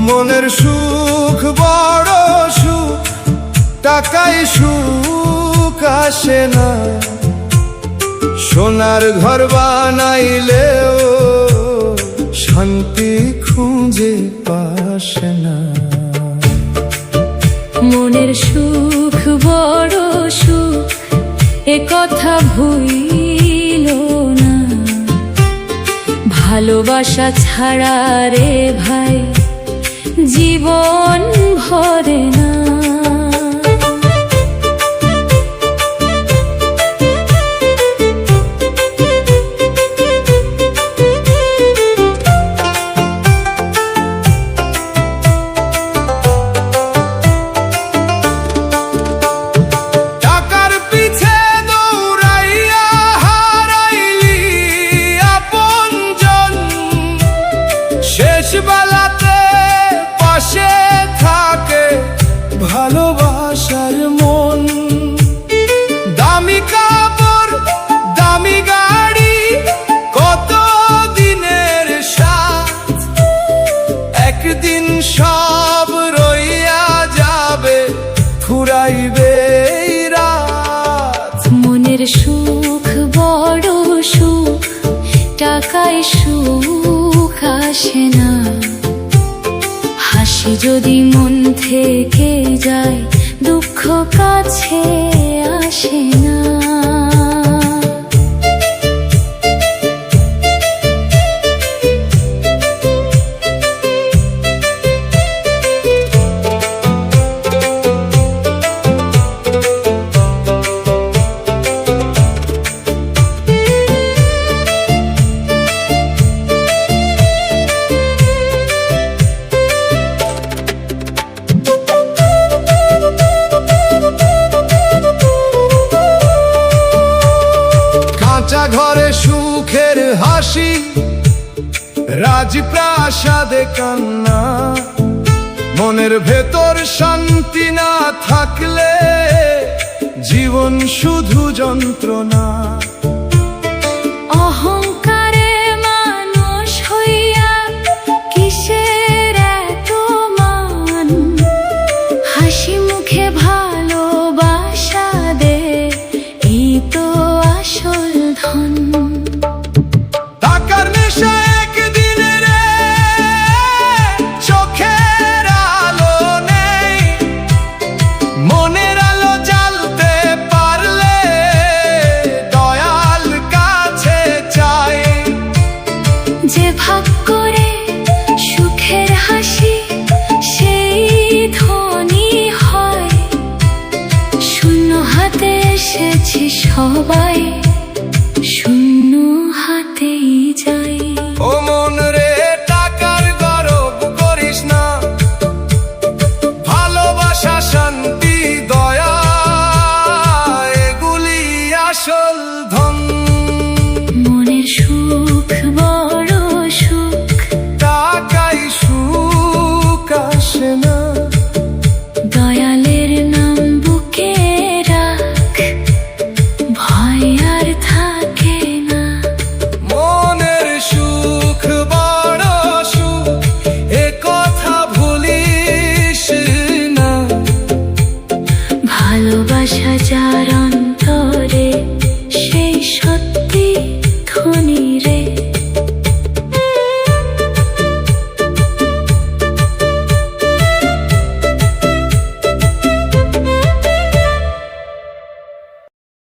মনের সুখ বড় সুখ, টাকায় সুখ আসে না। সোনার ঘর বানাইলেও শান্তি খুঁজে পাসে না। মনের সুখ বড় সুখ, এ কথা ভুইল না। ভালোবাসা ছাড়া রে ভাই জীবন ভরে না। টাকার পিছে দৌড়াইয়া হারাইলি আপনজন, শেষ বেলাতে পাশে থাকে ভালোবাসার মন। দামি কাপড় দামি গাড়ি কত দিনের সাথ, একদিন সব রইয়া যাবে ফুরাইবে রাত। মনের সুখ বড় সুখ, টাকায় সুখ আসে না। হাসি যদি মন থেকে যায়, দুঃখ কাছে আসে না। কাঁচা ঘরে সুখের হাসি, রাজপ্রাসাদে কান্না। মনের ভেতর শান্তি না থাকলে জীবন শুধু যন্ত্রণা। অহংকারে মানুষ হইয়া কিসের এত মান? হাসি মুখে ভালোবাসা দে, এই তো আসল ধন। টাকার নেশা একদিনের চোখের আলো নেই, মনের আলো জ্বালতে পারলে দয়াল কাছে চাই। যে ভাগ করে সুখের হাসি, সেই ধনী হয়। শূন্য হাতে এসেছি সবাই।